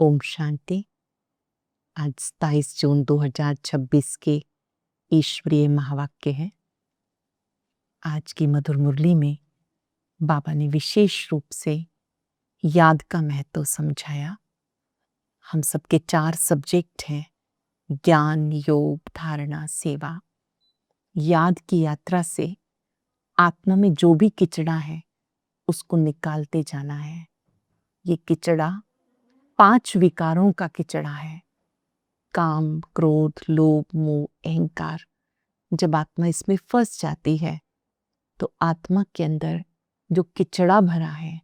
ओम शांति। आज 27 जून 2026 के ईश्वरीय महावाक्य है। आज की मधुर मुरली में बाबा ने विशेष रूप से याद का महत्व समझाया। हम सबके 4 सब्जेक्ट हैं: ज्ञान, योग, धारणा, सेवा। याद की यात्रा से आत्मा में जो भी किचड़ा है उसको निकालते जाना है। ये किचड़ा 5 विकारों का किचड़ा है: काम, क्रोध, लोभ, मोह, अहंकार। जब आत्मा इसमें फंस जाती है तो आत्मा के अंदर जो किचड़ा भरा है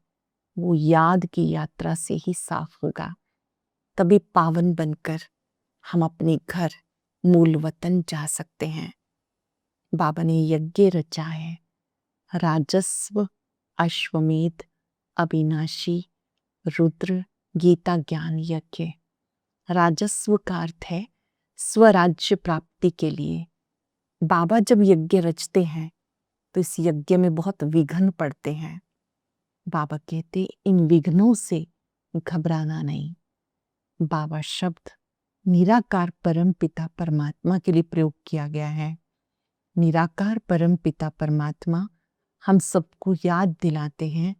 वो याद की यात्रा से ही साफ होगा। तभी पावन बनकर हम अपने घर, मूल वतन जा सकते हैं। बाबा ने यज्ञ रचा है: राजस्व, अश्वमेध, अविनाशी, रुद्र, गीता ज्ञान यज्ञ। राजस्व का अर्थ है स्वराज्य प्राप्ति के लिए। बाबा जब यज्ञ रचते हैं तो इस यज्ञ में बहुत विघ्न पड़ते हैं। बाबा कहते इन विघ्नों से घबराना नहीं। बाबा शब्द निराकार परम पिता परमात्मा के लिए प्रयोग किया गया है। निराकार परम पिता परमात्मा हम सबको याद दिलाते हैं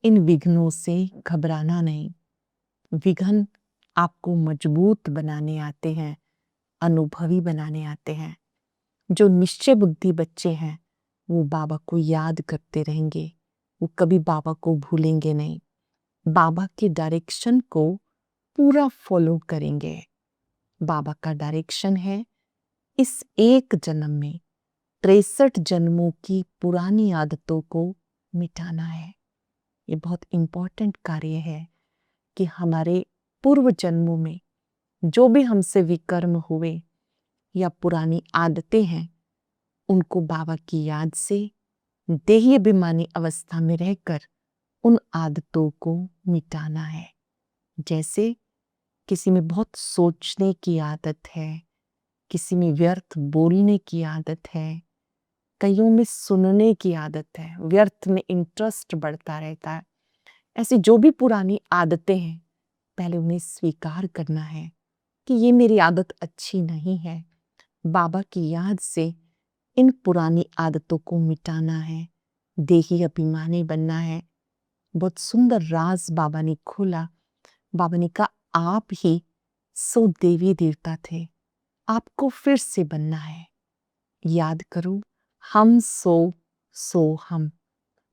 इन विघ्नों से घबराना नहीं। विघ्न आपको मजबूत बनाने आते हैं, अनुभवी बनाने आते हैं। जो निश्चय बुद्धि बच्चे हैं वो बाबा को याद करते रहेंगे, वो कभी बाबा को भूलेंगे नहीं। बाबा के डायरेक्शन को पूरा फॉलो करेंगे। बाबा का डायरेक्शन है इस एक जन्म में 63 जन्मों की पुरानी आदतों को मिटाना है। ये बहुत इंपॉर्टेंट कार्य है कि हमारे पूर्व जन्मों में जो भी हमसे विकर्म हुए या पुरानी आदतें हैं उनको बाबा की याद से देही अभिमानी अवस्था में रहकर उन आदतों को मिटाना है। जैसे किसी में बहुत सोचने की आदत है, किसी में व्यर्थ बोलने की आदत है, कईयों में सुनने की आदत है, व्यर्थ में इंटरेस्ट बढ़ता रहता है। ऐसी जो भी पुरानी आदतें हैं पहले उन्हें स्वीकार करना है कि ये मेरी आदत अच्छी नहीं है। बाबा की याद से इन पुरानी आदतों को मिटाना है, देही अभिमानी बनना है। बहुत सुंदर राज बाबा ने खोला। बाबा ने कहा आप ही सो देवी देवता थे, आपको फिर से बनना है। याद करो, हम सो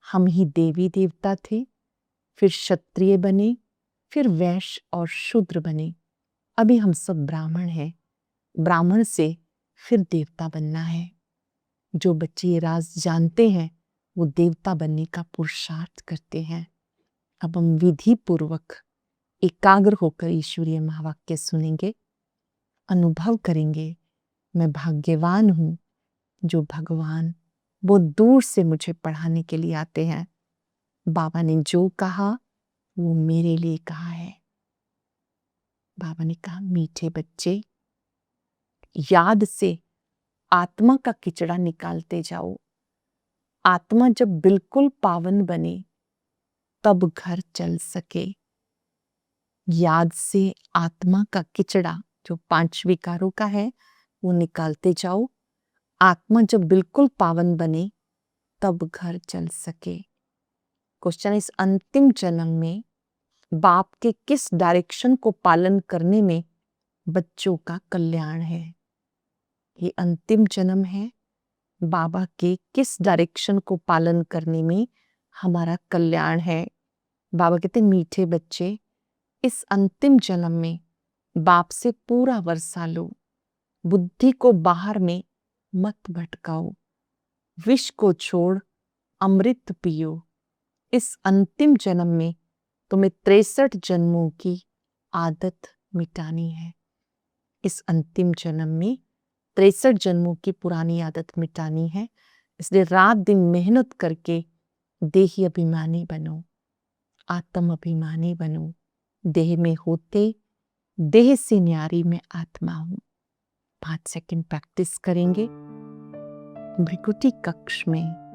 हम ही देवी देवता थे, फिर क्षत्रिय बने, फिर वैश्य और शूद्र बने। अभी हम सब ब्राह्मण हैं, ब्राह्मण से फिर देवता बनना है। जो बच्चे ये राज जानते हैं वो देवता बनने का पुरुषार्थ करते हैं। अब हम विधि पूर्वक एकाग्र होकर ईश्वरीय महावाक्य सुनेंगे, अनुभव करेंगे। मैं भाग्यवान हूँ जो भगवान बहुत दूर से मुझे पढ़ाने के लिए आते हैं। बाबा ने जो कहा वो मेरे लिए कहा है। बाबा ने कहा मीठे बच्चे, याद से आत्मा का किचड़ा निकालते जाओ। आत्मा जब बिल्कुल पावन बने तब घर चल सके। याद से आत्मा का किचड़ा जो 5 विकारों का है वो निकालते जाओ। आत्मा जब बिल्कुल पावन बने तब घर चल सके। क्वेश्चन, इस अंतिम जन्म में बाप के किस डायरेक्शन को पालन करने में बच्चों का कल्याण है? ये अंतिम जन्म है, बाबा के किस डायरेक्शन को पालन करने में हमारा कल्याण है? बाबा कहते मीठे बच्चे, इस अंतिम जन्म में बाप से पूरा वर्षा लो, बुद्धि को बाहर में मत भटकाओ, विष को छोड़ अमृत पियो। इस अंतिम जन्म में तुम्हें 63 जन्मों की आदत मिटानी है। इस अंतिम जन्म में 63 जन्मों की पुरानी आदत मिटानी है। इसलिए रात दिन मेहनत करके देही अभिमानी बनो, आत्म अभिमानी बनो। देह में होते देह से न्यारी में आत्मा हूं। 5 सेकंड प्रैक्टिस करेंगे। भृकुटी कक्ष में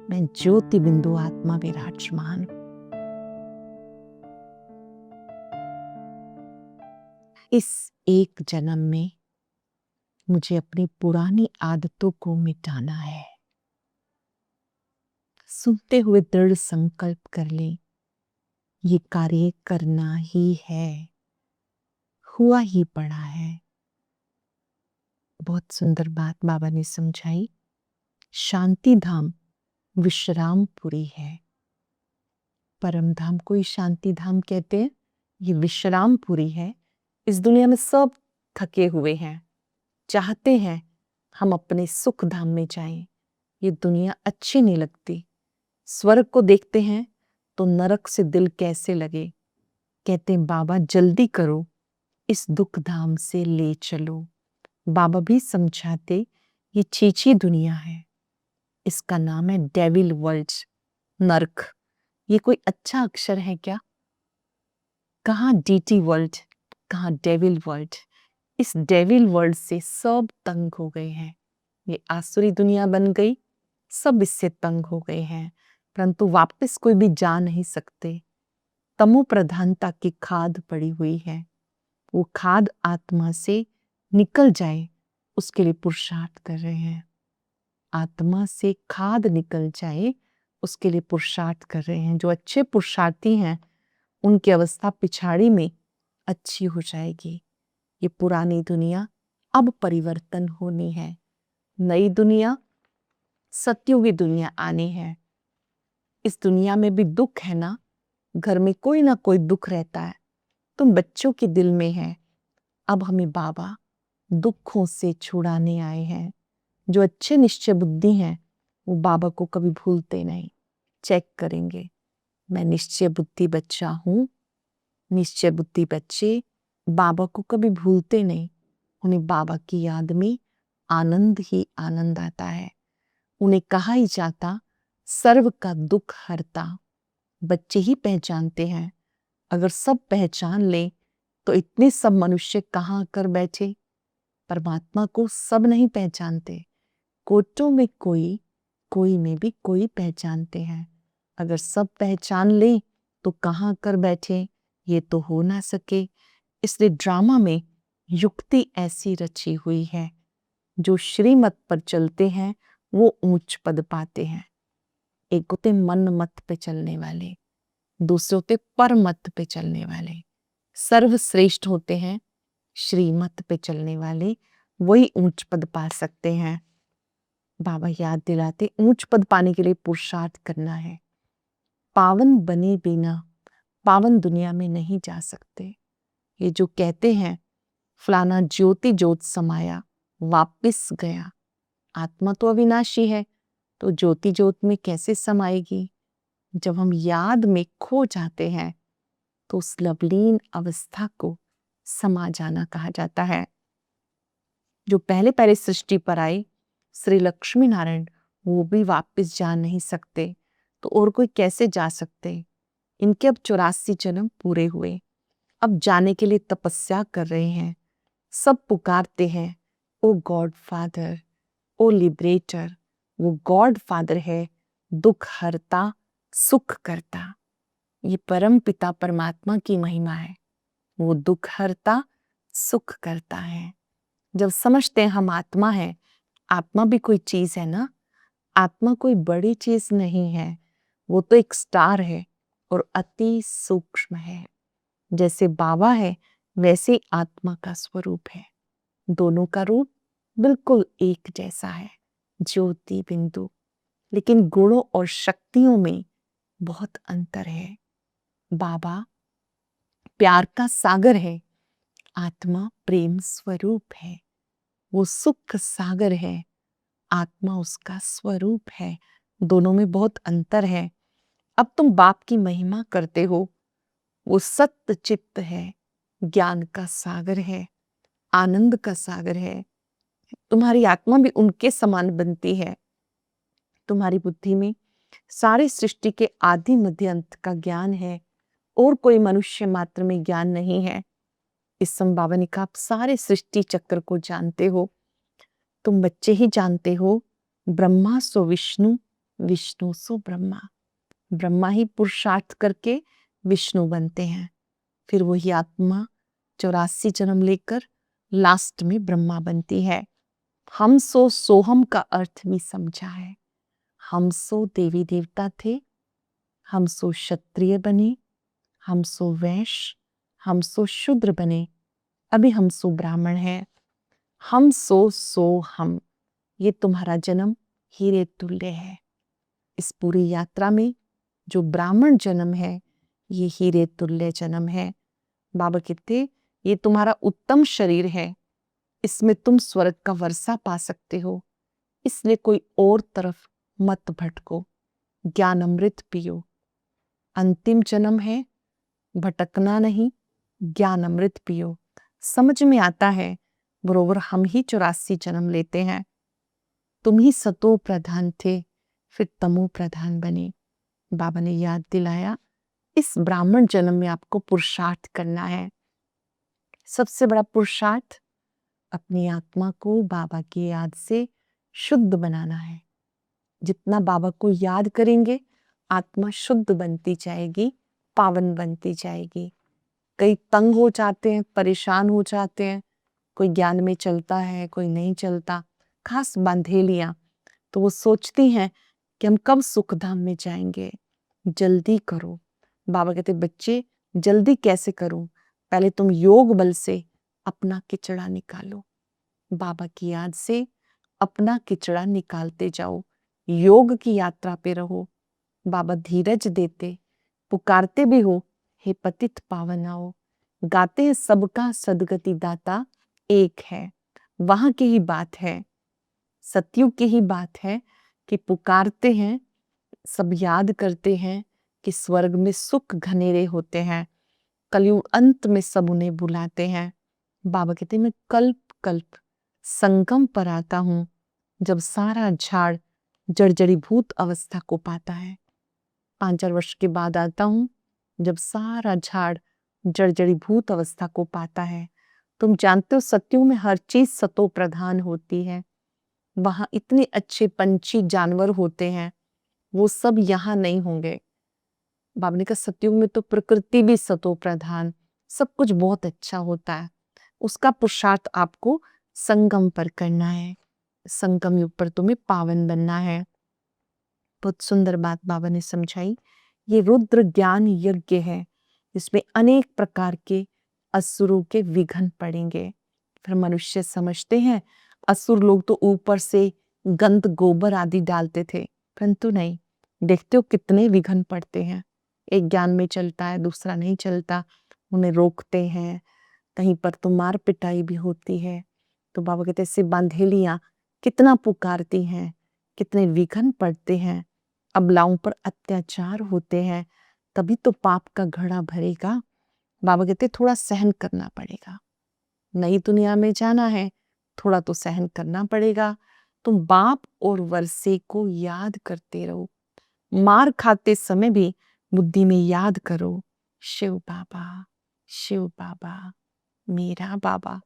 मैं ज्योति बिंदु आत्मा विराजमान। इस एक जन्म में मुझे अपनी पुरानी आदतों को मिटाना है। सुनते हुए दृढ़ संकल्प कर ले, ये कार्य करना ही है, हुआ ही पड़ा है। बहुत सुंदर बात बाबा ने समझाई। शांति धाम विश्रामपुरी है। परम धाम को ही शांति धाम कहते हैं। ये विश्रामपुरी है। इस दुनिया में सब थके हुए हैं, चाहते हैं हम अपने सुख धाम में जाएं। ये दुनिया अच्छी नहीं लगती। स्वर्ग को देखते हैं तो नरक से दिल कैसे लगे। कहते हैं बाबा जल्दी करो, इस दुख धाम से ले चलो। बाबा भी समझाते ये चीची दुनिया है, इसका नाम है डेविल वर्ल्ड, नरक। ये कोई अच्छा अक्षर है क्या? कहाँ डीटी वर्ल्ड, कहाँ डेविल वर्ल्ड। इस डेविल वर्ल्ड से सब तंग हो गए हैं। ये आसुरी दुनिया बन गई, सब इससे तंग हो गए हैं, परंतु वापस कोई भी जा नहीं सकते। तमो प्रधानता की खाद पड़ी हुई है। वो खाद आत्मा से निकल जाए, उसके लिए पुरुषार्थ कर रहे हैं। आत्मा से खाद निकल जाए, उसके लिए पुरुषार्थ कर रहे हैं। जो अच्छे पुरुषार्थी हैं उनकी अवस्था पिछाड़ी में अच्छी हो जाएगी। ये पुरानी दुनिया अब परिवर्तन होनी है। नई दुनिया, सत्युगी दुनिया आनी है। इस दुनिया में भी दुख है ना, घर में कोई ना कोई दुख रहता है। तुम बच्चों के दिल में है। अब हमें बाबा दुखों से छुड़ाने आए हैं। जो अच्छे निश्चय बुद्धि हैं वो बाबा को कभी भूलते नहीं। चेक करेंगे, मैं निश्चय बुद्धि बच्चा हूं। निश्चय बुद्धि बच्चे बाबा को कभी भूलते नहीं। उन्हें बाबा की याद में आनंद ही आनंद आता है। उन्हें कहा ही जाता सर्व का दुख हरता। बच्चे ही पहचानते हैं। अगर सब पहचान ले तो इतने सब मनुष्य कहाँ कर बैठे। परमात्मा को सब नहीं पहचानते। कोटों में कोई, कोई में भी कोई पहचानते हैं। अगर सब पहचान ले तो कहाँ कर बैठे, ये तो हो ना सके। इसलिए ड्रामा में युक्ति ऐसी रची हुई है, जो श्रीमत पर चलते हैं वो ऊंच पद पाते हैं। एक होते मन मत पे चलने वाले, दूसरे होते पर मत पे चलने वाले। सर्वश्रेष्ठ होते हैं श्रीमत पे चलने वाले, वही ऊंच पद पा सकते हैं। बाबा याद दिलाते ऊंच पद पाने के लिए पुरुषार्थ करना है। पावन बने बिना पावन दुनिया में नहीं जा सकते। ये जो कहते हैं फलाना ज्योति ज्योत समाया वापिस गया, आत्मा तो अविनाशी है, तो ज्योति ज्योत में कैसे समाएगी। जब हम याद में खो जाते हैं तो उस लवलीन अवस्था को समा जाना कहा जाता है। जो पहले पहले सृष्टि पर आए श्री लक्ष्मी नारायण, वो भी वापस जा नहीं सकते, तो और कोई कैसे जा सकते। इनके अब 84 जन्म पूरे हुए, अब जाने के लिए तपस्या कर रहे हैं। सब पुकारते हैं ओ गॉड फादर, ओ लिबरेटर। वो गॉड फादर है, दुख हरता सुख करता। ये परम पिता परमात्मा की महिमा है। वो दुख हरता सुख करता है। जब समझते हैं हम आत्मा है, आत्मा भी कोई चीज है ना, आत्मा कोई बड़ी चीज नहीं है। वो तो एक स्टार है और अति सूक्ष्म है। जैसे बाबा है वैसे आत्मा का स्वरूप है। दोनों का रूप बिल्कुल एक जैसा है, ज्योति बिंदु, लेकिन गुणों और शक्तियों में बहुत अंतर है। बाबा प्यार का सागर है, आत्मा प्रेम स्वरूप है। वो सुख सागर है, आत्मा उसका स्वरूप है। दोनों में बहुत अंतर है। अब तुम बाप की महिमा करते हो, वो सत्य चित्त है, ज्ञान का सागर है, आनंद का सागर है। तुम्हारी आत्मा भी उनके समान बनती है। तुम्हारी बुद्धि में सारे सृष्टि के आदि मध्य अंत का ज्ञान है, और कोई मनुष्य मात्र में ज्ञान नहीं है। इस समय बाबा ने कहा आप सारे सृष्टि चक्र को जानते हो। तुम बच्चे ही जानते हो, ब्रह्मा सो विष्णु, विष्णु सो ब्रह्मा। ब्रह्मा ही पुरुषार्थ करके विष्णु बनते हैं। फिर वही आत्मा 84 जन्म लेकर लास्ट में ब्रह्मा बनती है। हम सो सोहम का अर्थ भी समझा है। हम सो देवी देवता थे, हम सो क्षत्रिय बने, हम सो वैश्य, हम सो शूद्र बने, अभी हम सो ब्राह्मण हैं। हम सो हम, ये तुम्हारा जन्म हीरे तुल्य है। इस पूरी यात्रा में जो ब्राह्मण जन्म है ये हीरे तुल्य जन्म है। बाबा कहते ये तुम्हारा उत्तम शरीर है, इसमें तुम स्वर्ग का वर्षा पा सकते हो, इसलिए कोई और तरफ मत भटको, ज्ञान अमृत पियो। अंतिम जन्म है, भटकना नहीं, ज्ञान अमृत पियो। समझ में आता है बरोबर हम ही 84 जन्म लेते हैं। तुम ही सतो प्रधान थे, फिर तमो प्रधान बने। बाबा ने याद दिलाया इस ब्राह्मण जन्म में आपको पुरुषार्थ करना है। सबसे बड़ा पुरुषार्थ अपनी आत्मा को बाबा की याद से शुद्ध बनाना है। जितना बाबा को याद करेंगे आत्मा शुद्ध बनती जाएगी, पावन बनती जाएगी। कई तंग हो जाते हैं, परेशान हो जाते हैं, कोई ज्ञान में चलता है, कोई नहीं चलता, खास बांधेलियां, तो वो सोचती हैं कि हम कब सुखधाम में जाएंगे, जल्दी करो। बाबा कहते बच्चे जल्दी कैसे करूं, पहले तुम योग बल से अपना किचड़ा निकालो। बाबा की याद से अपना किचड़ा निकालते जाओ, योग की यात्रा पे रहो। बाबा धीरज देते, पुकारते भी हो, हे पतित पावन आओ। गाते हैं सबका सदगति दाता एक है। वहां की ही बात है, सतयुग की ही बात है कि पुकारते हैं, सब याद करते हैं कि स्वर्ग में सुख घनेरे होते हैं, कलयुग अंत में सब उन्हें बुलाते हैं। बाबा कहते हैं मैं कल्प कल्प संगम पर आता हूं, जब सारा झाड़ जर्जरीभूत अवस्था को पाता है। 5-4 वर्ष के बाद आता हूं, जब सारा झाड़ जर्जरीभूत अवस्था को पाता है। तुम जानते हो सतयुग में हर चीज सतो प्रधान होती है। वहां इतने अच्छे पंछी जानवर होते हैं, वो सब यहाँ नहीं होंगे। बाबा ने कहा सतयुग में तो प्रकृति भी सतो प्रधान, सब कुछ बहुत अच्छा होता है। उसका पुरुषार्थ आपको संगम पर करना है, संगम युग पर तुम्हें पावन बनना है। बहुत सुंदर बात बाबा ने समझाई। ये रुद्र ज्ञान यज्ञ है, इसमें अनेक प्रकार के असुरों के विघ्न पड़ेंगे। फिर मनुष्य समझते हैं असुर लोग तो ऊपर से गंध गोबर आदि डालते थे, परंतु नहीं, देखते हो कितने विघ्न पड़ते हैं। एक ज्ञान में चलता है, दूसरा नहीं चलता, उन्हें रोकते हैं, कहीं पर तो मार पिटाई भी होती है। तो बाबा कहते ऐसे बांधेलियां कितना पुकारती हैं, कितने विघ्न पड़ते हैं, अबलाओं पर अत्याचार होते हैं, तभी तो पाप का घड़ा भरेगा। बाबा कहते थोड़ा सहन करना पड़ेगा, नई दुनिया में जाना है, थोड़ा तो सहन करना पड़ेगा। तुम बाप और वर्षे को याद करते रहो, मार खाते समय भी बुद्धि में याद करो, शिव बाबा, शिव बाबा, मेरा बाबा।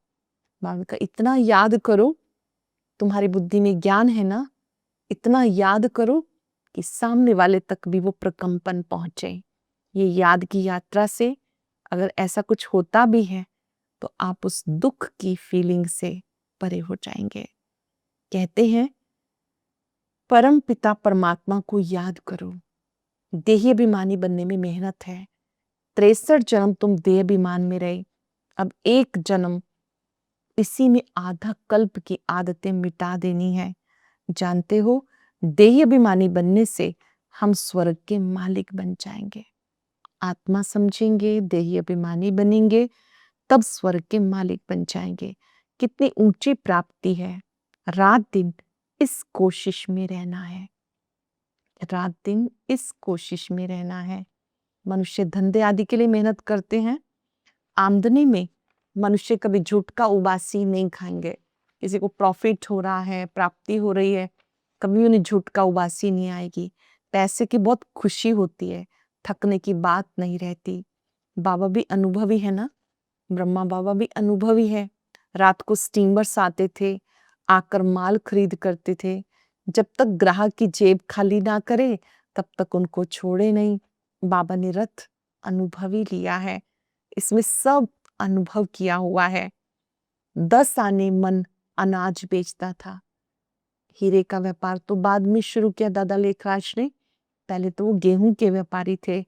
बाबा का इतना याद करो, तुम्हारी बुद्धि में ज्ञान है ना, इतना याद करो कि सामने वाले तक भी वो प्रकंपन पहुंचे। ये याद की यात्रा से अगर ऐसा कुछ होता भी है तो आप उस दुख की फीलिंग से परे हो जाएंगे। कहते हैं परम पिता परमात्मा को याद करो, देह अभिमानी बनने में मेहनत है। 63 जन्म तुम देह अभिमान में रहे, अब एक जन्म इसी में आधा कल्प की आदतें मिटा देनी है। जानते हो देह अभिमानी बनने से हम स्वर्ग के मालिक बन जाएंगे। आत्मा समझेंगे, देह अभिमानी बनेंगे, तब स्वर्ग के मालिक बन जाएंगे। कितनी ऊंची प्राप्ति है। रात दिन इस कोशिश में रहना है, रात दिन इस कोशिश में रहना है। मनुष्य धंधे आदि के लिए मेहनत करते हैं, आमदनी में मनुष्य कभी झूठ का उबासी नहीं खाएंगे। किसी को प्रॉफिट हो रहा है, प्राप्ति हो रही है, कभी उन्हें झूठ का उबासी नहीं आएगी। पैसे की बहुत खुशी होती है, थकने की बात नहीं रहती। बाबा भी अनुभवी है ना, ब्रह्मा बाबा भी अनुभवी है। रात को स्टीमर्स आते थे, आकर माल खरीद करते थे, जब तक ग्राहक की जेब खाली ना करे तब तक उनको छोड़े नहीं। बाबा ने रथ अनुभवी लिया है, इसमें सब अनुभव किया हुआ है। 10 आने मन अनाज बेचता था। हीरे का व्यापार तो बाद में शुरू किया दादा लेखराज ने, पहले तो वो गेहूं के व्यापारी थे।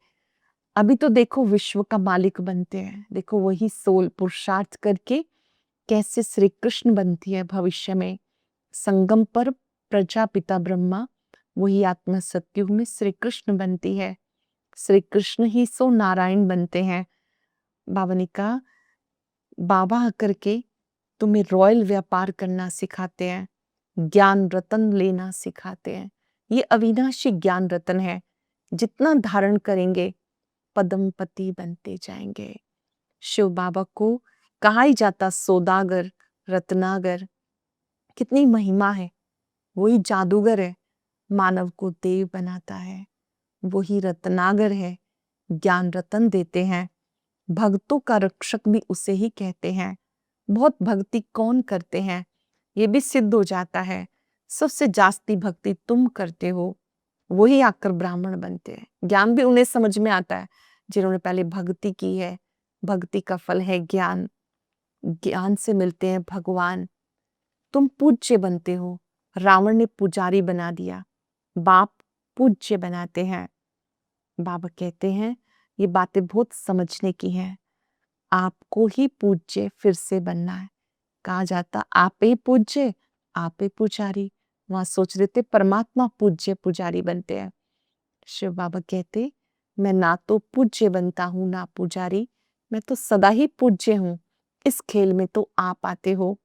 अभी तो देखो विश्व का मालिक बनते हैं। देखो वही सोल पुरुषार्थ करके कैसे श्री कृष्ण बनती है भविष्य में। संगम पर प्रजापिता ब्रह्मा, वही आत्मा सत्युग में श्री कृष्ण बनती है। श्री कृष्ण ही सो नारायण बनते हैं। बाबा ने कहा बाबा करके तुम्हें रॉयल व्यापार करना सिखाते हैं, ज्ञान रतन लेना सिखाते हैं। ये अविनाशी ज्ञान रतन है, जितना धारण करेंगे पद्मपति बनते जाएंगे। शिव बाबा को कहा ही जाता सौदागर, रत्नागर। कितनी महिमा है। वही जादूगर है, मानव को देव बनाता है। वही रत्नागर है, ज्ञान रतन देते हैं। भक्तों का रक्षक भी उसे ही कहते हैं। बहुत भक्ति कौन करते हैं ये भी सिद्ध हो जाता है। सबसे जास्ती भक्ति तुम करते हो, वही आकर ब्राह्मण बनते हैं। ज्ञान भी उन्हें समझ में आता है जिन्होंने पहले भक्ति की है। भक्ति का फल है ज्ञान, ज्ञान से मिलते हैं भगवान। तुम पूज्य बनते हो। रावण ने पुजारी बना दिया, बाप पूज्य बनाते हैं। बाबा कहते हैं ये बातें बहुत समझने की हैं। आपको ही पूज्य फिर से बनना है। कहा जाता आप ही पूज्य, आप ही पुजारी। वहां सोच रहे थे परमात्मा पूज्य पुजारी बनते हैं। शिव बाबा कहते मैं ना तो पूज्य बनता हूं ना पुजारी, मैं तो सदा ही पूज्य हूं। इस खेल में तो आप आते हो।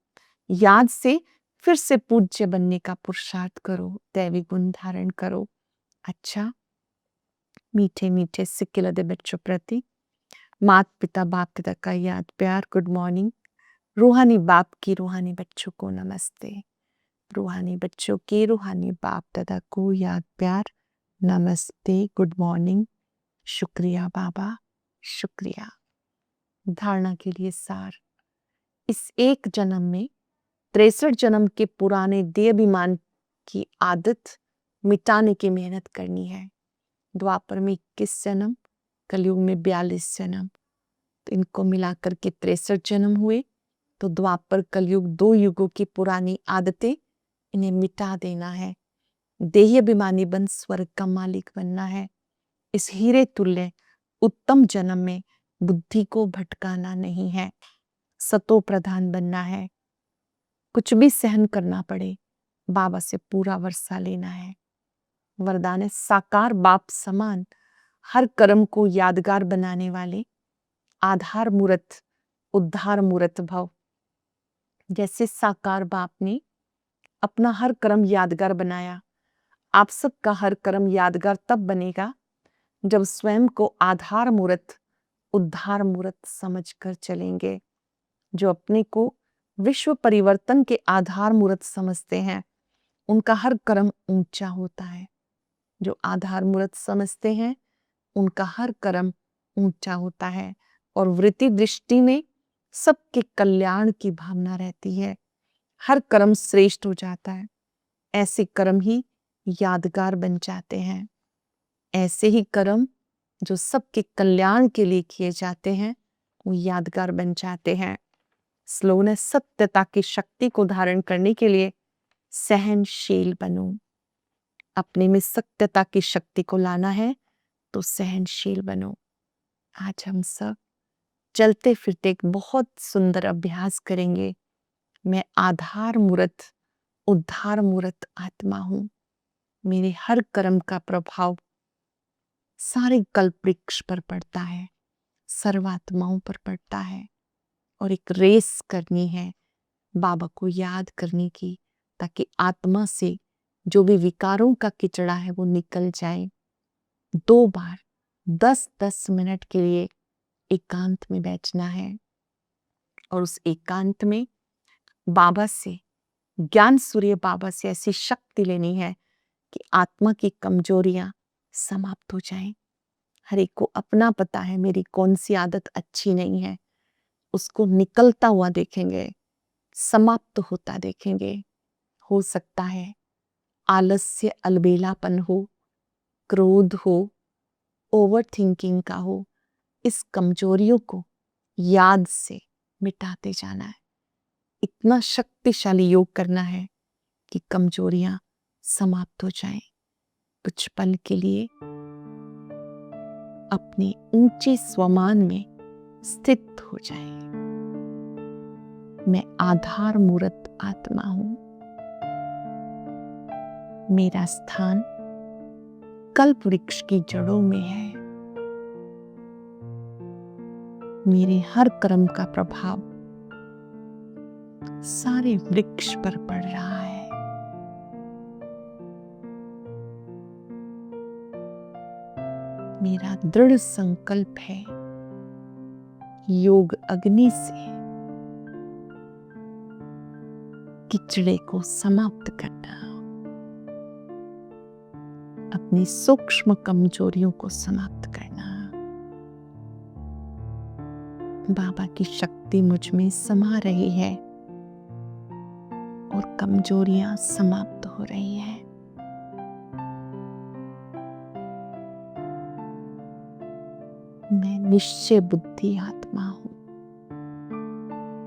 याद से फिर से पूज्य बनने का पुरुषार्थ करो, दैवी गुण धारण करो। अच्छा, मीठे मीठे सिक्के लदे बच्चों प्रति माता पिता बाप पिता का याद प्यार गुड मॉर्निंग। रूहानी बाप की रूहानी बच्चों को नमस्ते। रूहानी बच्चों के रूहानी बाप दादा को याद प्यार नमस्ते गुड मॉर्निंग। शुक्रिया बाबा, शुक्रिया। धारणा के लिए सार, इस एक जन्म में 63 जन्म के पुराने देह अभिमान की आदत मिटाने की मेहनत करनी है। द्वापर में 21 जन्म, कलयुग में 42 जन्म, तो इनको मिलाकर के 63 जन्म हुए। तो द्वापर कलयुग 2 युगों की पुरानी आदतें इन्हें मिटा देना है। देही अभिमानी बन स्वर्ग का मालिक बनना है। इस हीरे तुल्य उत्तम जन्म में बुद्धि को भटकाना नहीं है, सतो प्रधान बनना है। कुछ भी सहन करना पड़े, बाबा से पूरा वर्षा लेना है। वरदान है साकार बाप समान, हर कर्म को यादगार बनाने वाले आधार मूर्त उद्धार मूर्त भव। जैसे साकार बाप ने अपना हर कर्म यादगार बनाया, आप सबका हर कर्म यादगार तब बनेगा जब स्वयं को आधार मूर्त उद्धार मूर्त समझकर चलेंगे। जो अपने को विश्व परिवर्तन के आधार मूर्त समझते हैं, उनका हर कर्म ऊंचा होता है। जो आधार मूर्त समझते हैं, उनका हर कर्म ऊंचा होता है और वृत्ति दृष्टि में सबके कल्याण की भावना रहती है। हर कर्म श्रेष्ठ हो जाता है। ऐसे कर्म ही यादगार बन जाते हैं। ऐसे ही कर्म जो सबके कल्याण के लिए किए जाते हैं, वो यादगार बन जाते हैं। स्लोगन सत्यता की शक्ति को धारण करने के लिए सहनशील बनो। अपने में सत्यता की शक्ति को लाना है तो सहनशील बनो। आज हम सब चलते फिरते एक बहुत सुंदर अभ्यास करेंगे। मैं आधार मूर्त उद्धार मूर्त आत्मा हूं। मेरे हर कर्म का प्रभाव सारे कल्प वृक्ष पर पड़ता है, सर्वात्माओं पर पड़ता है। और एक रेस करनी है बाबा को याद करने की, ताकि आत्मा से जो भी विकारों का किचड़ा है वो निकल जाए। 2 बार 10-10 मिनट के लिए एकांत में बैठना है और उस एकांत में बाबा से, ज्ञान सूर्य बाबा से ऐसी शक्ति लेनी है कि आत्मा की कमजोरियां समाप्त हो जाएं। हर एक को अपना पता है मेरी कौन सी आदत अच्छी नहीं है, उसको निकलता हुआ देखेंगे, समाप्त होता देखेंगे। हो सकता है आलस्य अलबेलापन हो, क्रोध हो, ओवर थिंकिंग का हो। इस कमजोरियों को याद से मिटाते जाना है। इतना शक्तिशाली योग करना है कि कमजोरियां समाप्त हो जाएं। कुछ पल के लिए अपने ऊंचे स्वमान में स्थित हो जाएं। मैं आधार मूर्त आत्मा हूं। मेरा स्थान कल्प वृक्ष की जड़ों में है। मेरे हर कर्म का प्रभाव सारे वृक्ष पर पड़ रहा है। मेरा दृढ़ संकल्प है योग अग्नि से कीचड़े को समाप्त करना, अपनी सूक्ष्म कमजोरियों को समाप्त करना। बाबा की शक्ति मुझ में समा रही है और कमजोरियां समाप्त हो रही है। मैं निश्चय बुद्धि आत्मा हूं।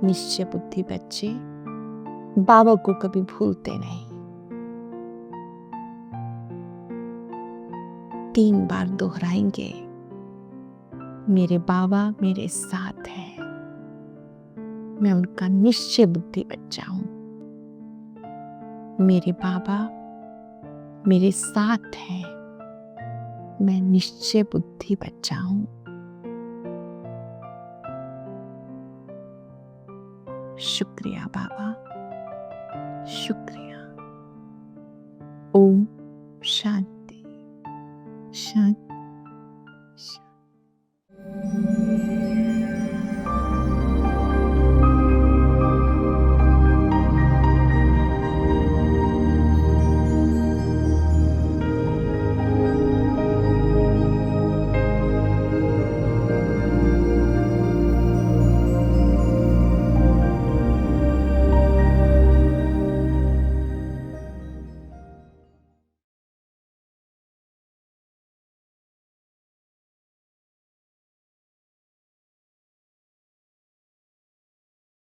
निश्चय बुद्धि बच्चे बाबा को कभी भूलते नहीं। 3 बार दोहराएंगे, मेरे बाबा मेरे साथ हैं। मैं उनका निश्चय बुद्धि बच्चा हूं। मेरे बाबा मेरे साथ हैं। मैं निश्चय बुद्धि बच्चा हूं। शुक्रिया बाबा, शुक्रिया।